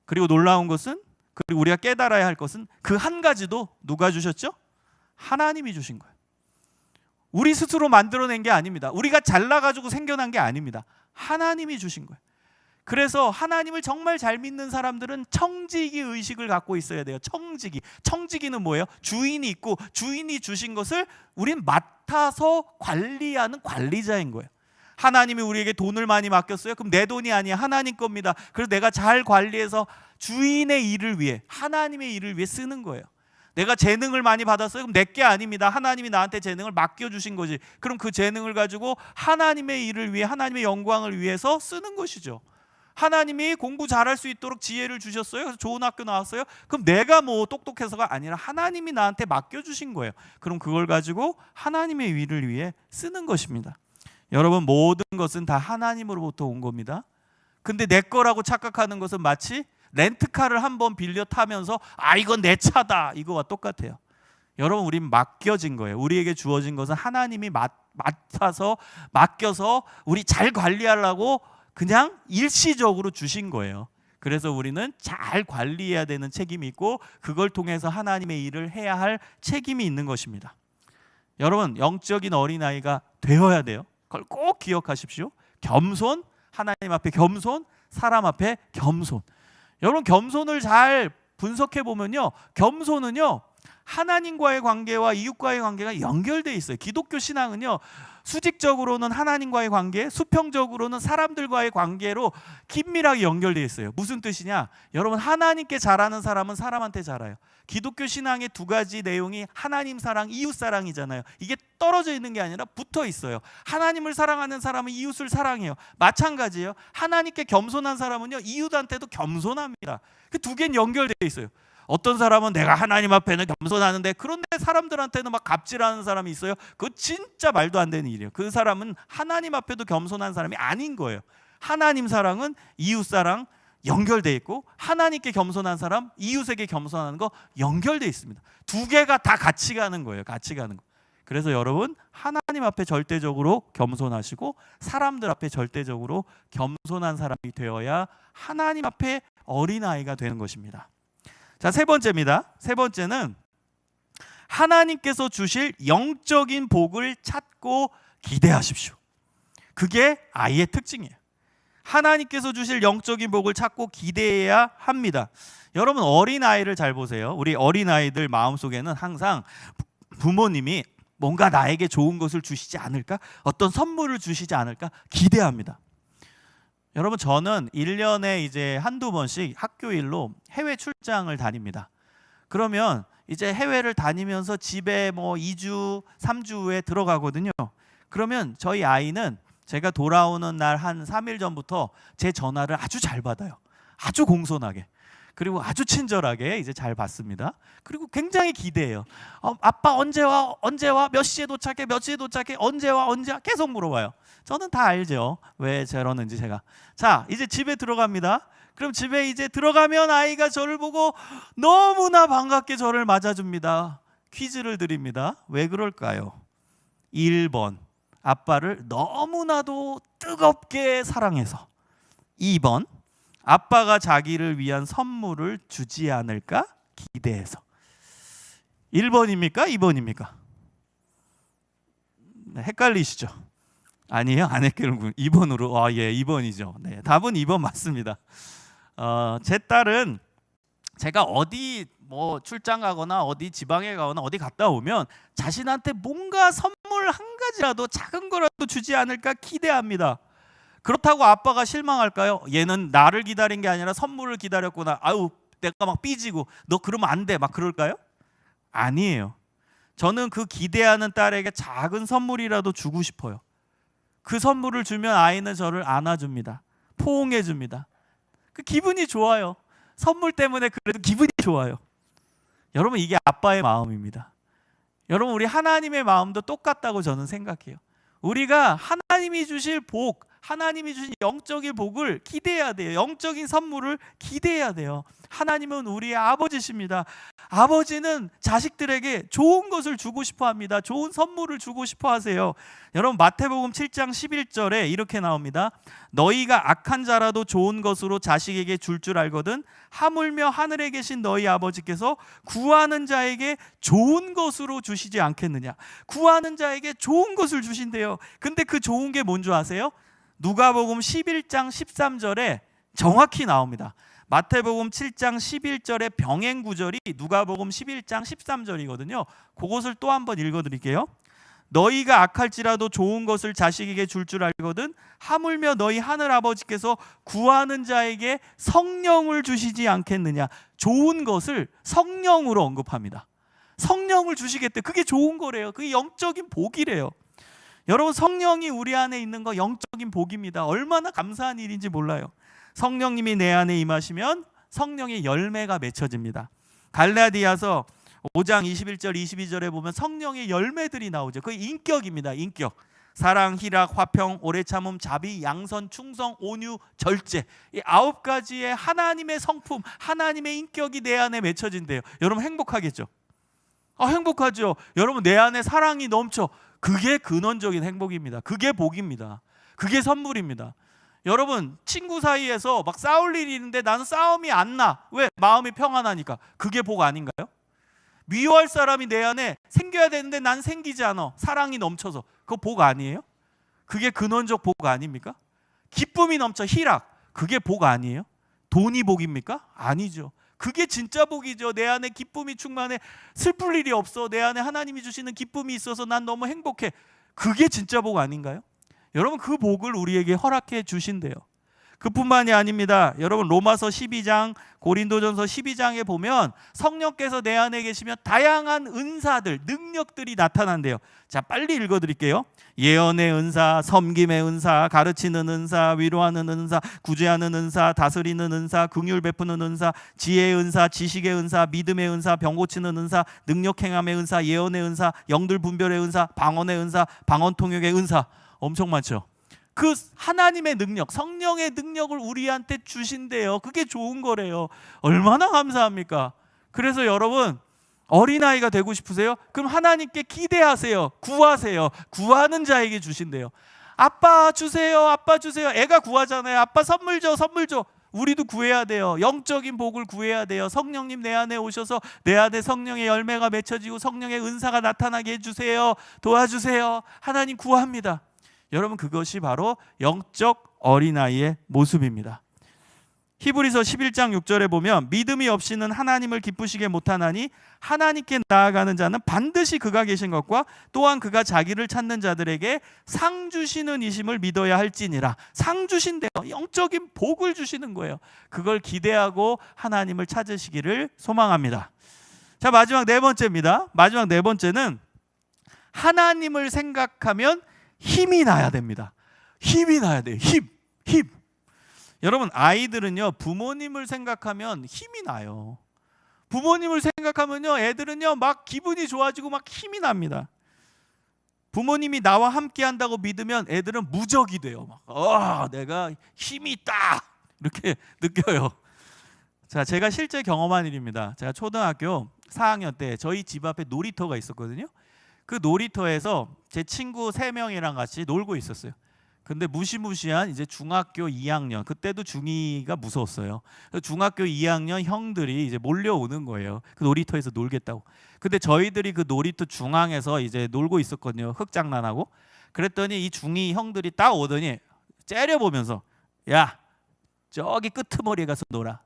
그리고 놀라운 것은, 그리고 우리가 깨달아야 할 것은 그 한 가지도 누가 주셨죠? 하나님이 주신 거예요. 우리 스스로 만들어낸 게 아닙니다. 우리가 잘나가지고 생겨난 게 아닙니다. 하나님이 주신 거예요. 그래서 하나님을 정말 잘 믿는 사람들은 청지기 의식을 갖고 있어야 돼요. 청지기. 청지기는 뭐예요? 주인이 있고 주인이 주신 것을 우린 맡아서 관리하는 관리자인 거예요. 하나님이 우리에게 돈을 많이 맡겼어요. 그럼 내 돈이 아니야. 하나님 겁니다. 그래서 내가 잘 관리해서 주인의 일을 위해, 하나님의 일을 위해 쓰는 거예요. 내가 재능을 많이 받았어요. 그럼 내 게 아닙니다. 하나님이 나한테 재능을 맡겨주신 거지. 그럼 그 재능을 가지고 하나님의 일을 위해, 하나님의 영광을 위해서 쓰는 것이죠. 하나님이 공부 잘할 수 있도록 지혜를 주셨어요. 그래서 좋은 학교 나왔어요. 그럼 내가 똑똑해서가 아니라 하나님이 나한테 맡겨주신 거예요. 그럼 그걸 가지고 하나님의 일을 위해 쓰는 것입니다. 여러분, 모든 것은 다 하나님으로부터 온 겁니다. 근데 내 거라고 착각하는 것은 마치 렌트카를 한번 빌려 타면서 이건 내 차다, 이거와 똑같아요. 여러분, 우린 맡겨진 거예요. 우리에게 주어진 것은 하나님이 맡겨서 우리 잘 관리하려고 그냥 일시적으로 주신 거예요. 그래서 우리는 잘 관리해야 되는 책임이 있고, 그걸 통해서 하나님의 일을 해야 할 책임이 있는 것입니다. 여러분, 영적인 어린아이가 되어야 돼요. 그걸 꼭 기억하십시오. 겸손, 하나님 앞에 겸손, 사람 앞에 겸손. 여러분, 겸손을 잘 분석해 보면요, 겸손은요, 하나님과의 관계와 이웃과의 관계가 연결되어 있어요. 기독교 신앙은요, 수직적으로는 하나님과의 관계, 수평적으로는 사람들과의 관계로 긴밀하게 연결되어 있어요. 무슨 뜻이냐? 여러분, 하나님께 잘하는 사람은 사람한테 잘해요. 기독교 신앙의 두 가지 내용이 하나님 사랑, 이웃 사랑이잖아요. 이게 떨어져 있는 게 아니라 붙어 있어요. 하나님을 사랑하는 사람은 이웃을 사랑해요. 마찬가지예요. 하나님께 겸손한 사람은요, 이웃한테도 겸손합니다. 그 두 개는 연결되어 있어요. 어떤 사람은 내가 하나님 앞에는 겸손하는데, 그런데 사람들한테는 막 갑질하는 사람이 있어요. 그거 진짜 말도 안 되는 일이에요. 그 사람은 하나님 앞에도 겸손한 사람이 아닌 거예요. 하나님 사랑은 이웃 사랑 연결되어 있고, 하나님께 겸손한 사람, 이웃에게 겸손하는 거 연결되어 있습니다. 두 개가 다 같이 가는 거예요. 같이 가는 거. 그래서 여러분, 하나님 앞에 절대적으로 겸손하시고, 사람들 앞에 절대적으로 겸손한 사람이 되어야 하나님 앞에 어린아이가 되는 것입니다. 자, 세 번째입니다. 세 번째는 하나님께서 주실 영적인 복을 찾고 기대하십시오. 그게 아이의 특징이에요. 하나님께서 주실 영적인 복을 찾고 기대해야 합니다. 여러분, 어린아이를 잘 보세요. 우리 어린아이들 마음속에는 항상 부모님이 뭔가 나에게 좋은 것을 주시지 않을까? 어떤 선물을 주시지 않을까? 기대합니다. 여러분, 저는 1년에 이제 한두 번씩 학교 일로 해외 출장을 다닙니다. 그러면 이제 해외를 다니면서 집에 뭐 2주, 3주 후에 들어가거든요. 그러면 저희 아이는 제가 돌아오는 날 한 3일 전부터 제 전화를 아주 잘 받아요. 아주 공손하게. 그리고 아주 친절하게 이제 잘 받습니다. 그리고 굉장히 기대해요. 아빠 언제 와? 언제 와? 몇 시에 도착해? 몇 시에 도착해? 언제 와? 언제 와? 계속 물어봐요. 저는 다 알죠. 왜 저러는지 제가. 자, 이제 집에 들어갑니다. 그럼 집에 이제 들어가면 아이가 저를 보고 너무나 반갑게 저를 맞아줍니다. 퀴즈를 드립니다. 왜 그럴까요? 1번, 아빠를 너무나도 뜨겁게 사랑해서. 2번, 아빠가 자기를 위한 선물을 주지 않을까 기대해서. 1번입니까? 2번입니까? 헷갈리시죠? 아니에요? 안 헷갈리는군요. 2번으로. 예, 2번이죠. 네, 답은 2번 맞습니다. 제 딸은 제가 어디 뭐 출장 가거나 어디 지방에 가거나 어디 갔다 오면 자신한테 뭔가 선물 한 가지라도 작은 거라도 주지 않을까 기대합니다. 그렇다고 아빠가 실망할까요? 얘는 나를 기다린 게 아니라 선물을 기다렸구나. 아유, 내가 막 삐지고 너 그러면 안 돼. 막 그럴까요? 아니에요. 저는 그 기대하는 딸에게 작은 선물이라도 주고 싶어요. 그 선물을 주면 아이는 저를 안아줍니다. 포옹해줍니다. 그 기분이 좋아요. 선물 때문에 그래도 기분이 좋아요. 여러분, 이게 아빠의 마음입니다. 여러분, 우리 하나님의 마음도 똑같다고 저는 생각해요. 우리가 하나님이 주실 복, 하나님이 주신 영적인 복을 기대해야 돼요. 영적인 선물을 기대해야 돼요. 하나님은 우리의 아버지십니다. 아버지는 자식들에게 좋은 것을 주고 싶어 합니다. 좋은 선물을 주고 싶어 하세요. 여러분, 마태복음 7장 11절에 이렇게 나옵니다. 너희가 악한 자라도 좋은 것으로 자식에게 줄 알거든 하물며 하늘에 계신 너희 아버지께서 구하는 자에게 좋은 것으로 주시지 않겠느냐. 구하는 자에게 좋은 것을 주신대요. 근데 그 좋은 게 뭔 줄 아세요? 누가복음 11장 13절에 정확히 나옵니다. 마태복음 7장 11절의 병행 구절이 누가복음 11장 13절이거든요. 그것을 또 한번 읽어드릴게요. 너희가 악할지라도 좋은 것을 자식에게 줄 알거든 하물며 너희 하늘 아버지께서 구하는 자에게 성령을 주시지 않겠느냐. 좋은 것을 성령으로 언급합니다. 성령을 주시겠대. 그게 좋은 거래요. 그게 영적인 복이래요. 여러분, 성령이 우리 안에 있는 거 영적인 복입니다. 얼마나 감사한 일인지 몰라요. 성령님이 내 안에 임하시면 성령의 열매가 맺혀집니다. 갈라디아서 5장 21절 22절에 보면 성령의 열매들이 나오죠. 그 인격입니다. 인격. 사랑, 희락, 화평, 오래 참음, 자비, 양선, 충성, 온유, 절제. 이 9가지의 하나님의 성품, 하나님의 인격이 내 안에 맺혀진대요. 여러분, 행복하겠죠? 행복하죠. 여러분, 내 안에 사랑이 넘쳐. 그게 근원적인 행복입니다. 그게 복입니다. 그게 선물입니다. 여러분, 친구 사이에서 막 싸울 일이 있는데 나는 싸움이 안 나. 왜? 마음이 평안하니까. 그게 복 아닌가요? 미워할 사람이 내 안에 생겨야 되는데 난 생기지 않아. 사랑이 넘쳐서. 그거 복 아니에요? 그게 근원적 복 아닙니까? 기쁨이 넘쳐 희락. 그게 복 아니에요? 돈이 복입니까? 아니죠. 그게 진짜 복이죠. 내 안에 기쁨이 충만해. 슬플 일이 없어. 내 안에 하나님이 주시는 기쁨이 있어서 난 너무 행복해. 그게 진짜 복 아닌가요? 여러분, 그 복을 우리에게 허락해 주신대요. 그뿐만이 아닙니다. 여러분, 로마서 12장, 고린도전서 12장에 보면 성령께서 내 안에 계시면 다양한 은사들, 능력들이 나타난대요. 자, 빨리 읽어드릴게요. 예언의 은사, 섬김의 은사, 가르치는 은사, 위로하는 은사, 구제하는 은사, 다스리는 은사, 긍휼 베푸는 은사, 지혜의 은사, 지식의 은사, 믿음의 은사, 병 고치는 은사, 능력 행함의 은사, 예언의 은사, 영들 분별의 은사, 방언의 은사, 방언 통역의 은사. 엄청 많죠. 그 하나님의 능력, 성령의 능력을 우리한테 주신대요. 그게 좋은 거래요. 얼마나 감사합니까? 그래서 여러분, 어린아이가 되고 싶으세요? 그럼 하나님께 기대하세요. 구하세요. 구하는 자에게 주신대요. 아빠 주세요. 아빠 주세요. 애가 구하잖아요. 아빠 선물 줘. 선물 줘. 우리도 구해야 돼요. 영적인 복을 구해야 돼요. 성령님 내 안에 오셔서 내 안에 성령의 열매가 맺혀지고 성령의 은사가 나타나게 해주세요. 도와주세요. 하나님 구합니다. 여러분, 그것이 바로 영적 어린아이의 모습입니다. 히브리서 11장 6절에 보면 믿음이 없이는 하나님을 기쁘시게 못하나니 하나님께 나아가는 자는 반드시 그가 계신 것과 또한 그가 자기를 찾는 자들에게 상 주시는 이심을 믿어야 할지니라. 상 주신대요. 영적인 복을 주시는 거예요. 그걸 기대하고 하나님을 찾으시기를 소망합니다. 자, 마지막 네 번째입니다. 마지막 네 번째는 하나님을 생각하면 힘이 나야 됩니다. 힘이 나야 돼요. 힘. 여러분, 아이들은요, 부모님을 생각하면 힘이 나요. 부모님을 생각하면요, 애들은요, 막 기분이 좋아지고 막 힘이 납니다. 부모님이 나와 함께 한다고 믿으면 애들은 무적이 돼요. 막, 내가 힘이 있다, 이렇게 느껴요. 자, 제가 실제 경험한 일입니다. 제가 초등학교 4학년 때 저희 집 앞에 놀이터가 있었거든요. 그 놀이터에서 제 친구 3명이랑 같이 놀고 있었어요. 근데 무시무시한 이제 중학교 2학년, 그때도 중2가 무서웠어요. 중학교 2학년 형들이 이제 몰려오는 거예요. 그 놀이터에서 놀겠다고. 근데 저희들이 그 놀이터 중앙에서 이제 놀고 있었거든요. 흙장난하고. 그랬더니 이 중2 형들이 딱 오더니 째려보면서, 야, 저기 끄트머리에 가서 놀아.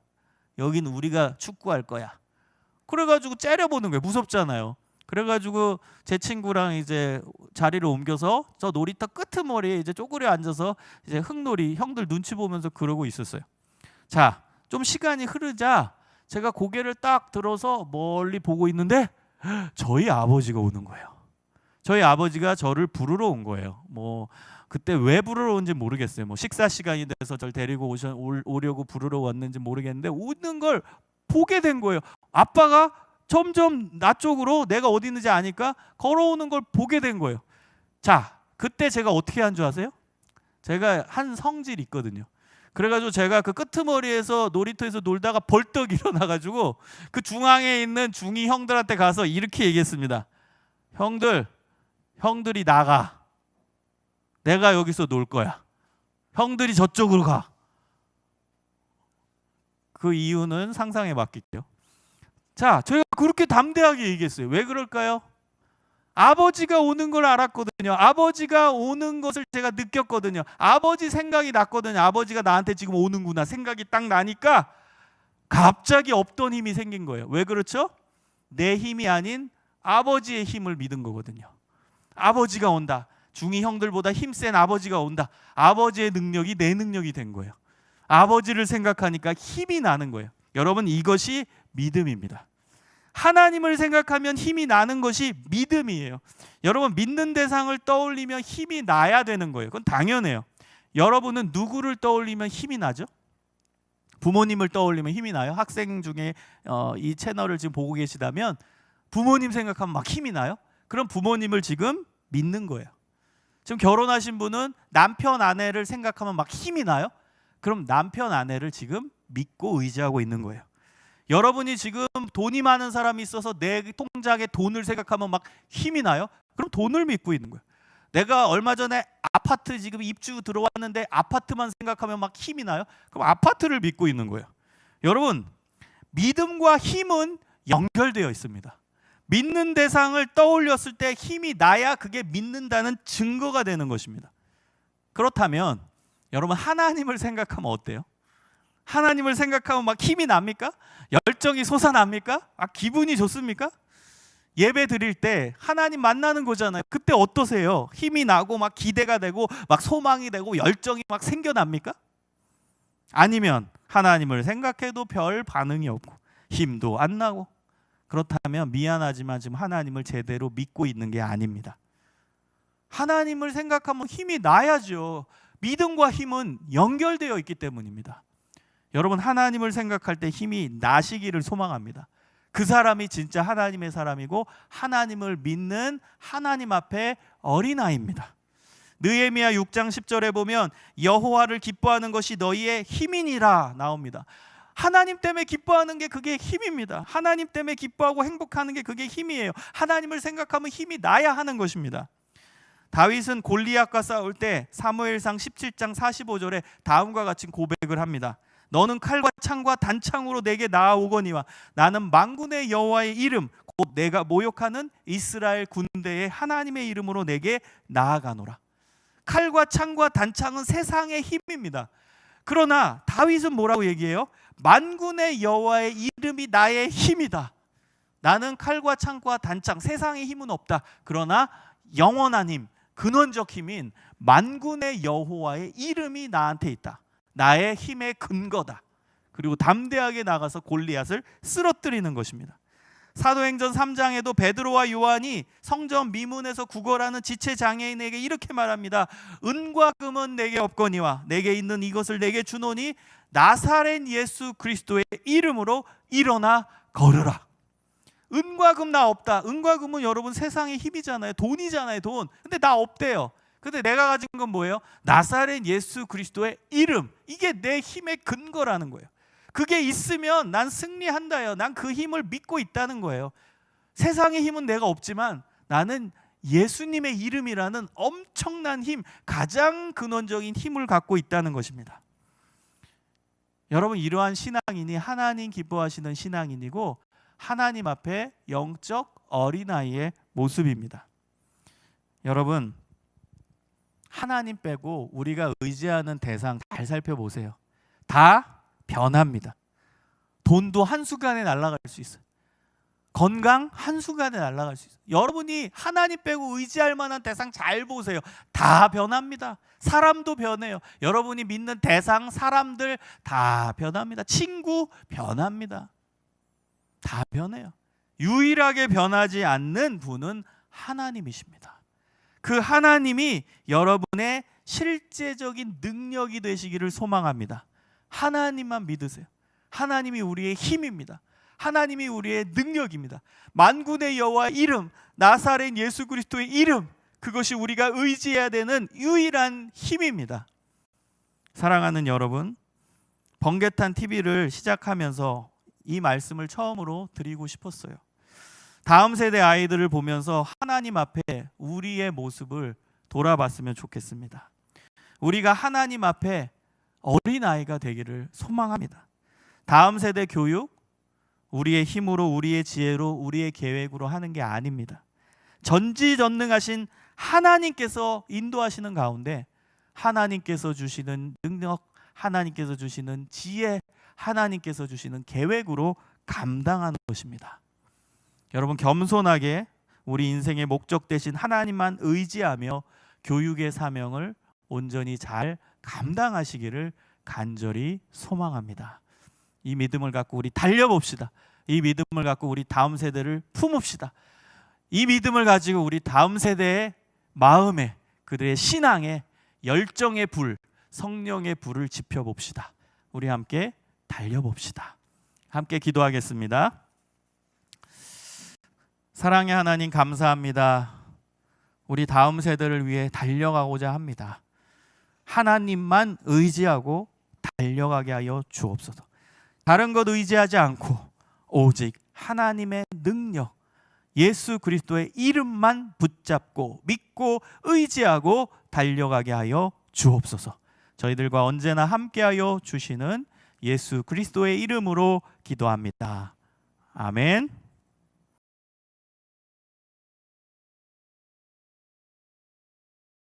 여긴 우리가 축구할 거야. 그래가지고 째려보는 거예요. 무섭잖아요. 그래가지고 제 친구랑 이제 자리를 옮겨서 저 놀이터 끄트머리에 이제 쪼그려 앉아서 이제 흙놀이 형들 눈치 보면서 그러고 있었어요. 자, 좀 시간이 흐르자 제가 고개를 딱 들어서 멀리 보고 있는데 저희 아버지가 오는 거예요. 저희 아버지가 저를 부르러 온 거예요. 뭐 그때 왜 부르러 온지 모르겠어요. 뭐 식사 시간이 돼서 저를 데리고 오려고 부르러 왔는지 모르겠는데 오는 걸 보게 된 거예요. 아빠가 점점 나 쪽으로, 내가 어디 있는지 아니까 걸어오는 걸 보게 된 거예요. 자, 그때 제가 어떻게 한 줄 아세요? 제가 한 성질이 있거든요. 그래가지고 제가 그 끄트머리에서 놀이터에서 놀다가 벌떡 일어나가지고 그 중앙에 있는 중2 형들한테 가서 이렇게 얘기했습니다. 형들이 나가. 내가 여기서 놀 거야. 형들이 저쪽으로 가. 그 이유는 상상에 맡길게요. 자, 저희가 그렇게 담대하게 얘기했어요. 왜 그럴까요? 아버지가 오는 걸 알았거든요. 아버지가 오는 것을 제가 느꼈거든요. 아버지 생각이 났거든요. 아버지가 나한테 지금 오는구나 생각이 딱 나니까 갑자기 없던 힘이 생긴 거예요. 왜 그렇죠? 내 힘이 아닌 아버지의 힘을 믿은 거거든요. 아버지가 온다. 중2 형들보다 힘센 아버지가 온다. 아버지의 능력이 내 능력이 된 거예요. 아버지를 생각하니까 힘이 나는 거예요. 여러분, 이것이 믿음입니다. 하나님을 생각하면 힘이 나는 것이 믿음이에요. 여러분, 믿는 대상을 떠올리면 힘이 나야 되는 거예요. 그건 당연해요. 여러분은 누구를 떠올리면 힘이 나죠? 부모님을 떠올리면 힘이 나요? 학생 중에 이 채널을 지금 보고 계시다면 부모님 생각하면 막 힘이 나요? 그럼 부모님을 지금 믿는 거예요. 지금 결혼하신 분은 남편 아내를 생각하면 막 힘이 나요? 그럼 남편 아내를 지금 믿고 의지하고 있는 거예요. 여러분이 지금 돈이 많은 사람이 있어서 내 통장에 돈을 생각하면 막 힘이 나요? 그럼 돈을 믿고 있는 거예요. 내가 얼마 전에 아파트 지금 입주 들어왔는데 아파트만 생각하면 막 힘이 나요? 그럼 아파트를 믿고 있는 거예요. 여러분, 믿음과 힘은 연결되어 있습니다. 믿는 대상을 떠올렸을 때 힘이 나야 그게 믿는다는 증거가 되는 것입니다. 그렇다면 여러분, 하나님을 생각하면 어때요? 하나님을 생각하면 막 힘이 납니까? 열정이 솟아납니까? 기분이 좋습니까? 예배 드릴 때 하나님 만나는 거잖아요. 그때 어떠세요? 힘이 나고 막 기대가 되고 막 소망이 되고 열정이 막 생겨납니까? 아니면 하나님을 생각해도 별 반응이 없고 힘도 안 나고, 그렇다면 미안하지만 지금 하나님을 제대로 믿고 있는 게 아닙니다. 하나님을 생각하면 힘이 나야죠. 믿음과 힘은 연결되어 있기 때문입니다. 여러분, 하나님을 생각할 때 힘이 나시기를 소망합니다. 그 사람이 진짜 하나님의 사람이고 하나님을 믿는 하나님 앞에 어린아이입니다. 느헤미야 6장 10절에 보면 여호와를 기뻐하는 것이 너희의 힘이니라 나옵니다. 하나님 때문에 기뻐하는 게 그게 힘입니다. 하나님 때문에 기뻐하고 행복하는 게 그게 힘이에요. 하나님을 생각하면 힘이 나야 하는 것입니다. 다윗은 골리앗과 싸울 때 사무엘상 17장 45절에 다음과 같이 고백을 합니다. 너는 칼과 창과 단창으로 내게 나아오거니와 나는 만군의 여호와의 이름 곧 내가 모욕하는 이스라엘 군대의 하나님의 이름으로 내게 나아가노라. 칼과 창과 단창은 세상의 힘입니다. 그러나 다윗은 뭐라고 얘기해요? 만군의 여호와의 이름이 나의 힘이다. 나는 칼과 창과 단창, 세상의 힘은 없다. 그러나 영원한 힘, 근원적 힘인 만군의 여호와의 이름이 나한테 있다. 나의 힘의 근거다. 그리고 담대하게 나가서 골리앗을 쓰러뜨리는 것입니다. 사도행전 3장에도 베드로와 요한이 성전 미문에서 구걸하는 지체장애인에게 이렇게 말합니다. 은과 금은 내게 없거니와 내게 있는 이것을 내게 주노니 나사렛 예수 그리스도의 이름으로 일어나 걸으라. 은과 금 나 없다. 은과 금은 여러분 세상의 힘이잖아요. 돈이잖아요. 돈. 근데 나 없대요. 근데 내가 가진 건 뭐예요? 나사렛 예수 그리스도의 이름. 이게 내 힘의 근거라는 거예요. 그게 있으면 난 승리한다요. 난 그 힘을 믿고 있다는 거예요. 세상의 힘은 내가 없지만 나는 예수님의 이름이라는 엄청난 힘, 가장 근원적인 힘을 갖고 있다는 것입니다. 여러분, 이러한 신앙인이 하나님 기뻐하시는 신앙인이고 하나님 앞에 영적 어린아이의 모습입니다. 여러분, 하나님 빼고 우리가 의지하는 대상 잘 살펴보세요. 다 변합니다. 돈도 한순간에 날아갈 수 있어요. 건강 한순간에 날아갈 수 있어요. 여러분이 하나님 빼고 의지할 만한 대상 잘 보세요. 다 변합니다. 사람도 변해요. 여러분이 믿는 대상, 사람들 다 변합니다. 친구 변합니다. 다 변해요. 유일하게 변하지 않는 분은 하나님이십니다. 그 하나님이 여러분의 실제적인 능력이 되시기를 소망합니다. 하나님만 믿으세요. 하나님이 우리의 힘입니다. 하나님이 우리의 능력입니다. 만군의 여호와의 이름, 나사렛 예수 그리스도의 이름, 그것이 우리가 의지해야 되는 유일한 힘입니다. 사랑하는 여러분, 번개탄 TV를 시작하면서 이 말씀을 처음으로 드리고 싶었어요. 다음 세대 아이들을 보면서 하나님 앞에 우리의 모습을 돌아봤으면 좋겠습니다. 우리가 하나님 앞에 어린아이가 되기를 소망합니다. 다음 세대 교육, 우리의 힘으로, 우리의 지혜로, 우리의 계획으로 하는 게 아닙니다. 전지전능하신 하나님께서 인도하시는 가운데 하나님께서 주시는 능력, 하나님께서 주시는 지혜, 하나님께서 주시는 계획으로 감당하는 것입니다. 여러분, 겸손하게 우리 인생의 목적 대신 하나님만 의지하며 교육의 사명을 온전히 잘 감당하시기를 간절히 소망합니다. 이 믿음을 갖고 우리 달려봅시다. 이 믿음을 갖고 우리 다음 세대를 품읍시다. 이 믿음을 가지고 우리 다음 세대의 마음에, 그들의 신앙에 열정의 불, 성령의 불을 지펴봅시다. 우리 함께 달려봅시다. 함께 기도하겠습니다. 사랑의 하나님, 감사합니다. 우리 다음 세대를 위해 달려가고자 합니다. 하나님만 의지하고 달려가게 하여 주옵소서. 다른 것 의지하지 않고 오직 하나님의 능력, 예수 그리스도의 이름만 붙잡고 믿고 의지하고 달려가게 하여 주옵소서. 저희들과 언제나 함께하여 주시는 예수 그리스도의 이름으로 기도합니다. 아멘.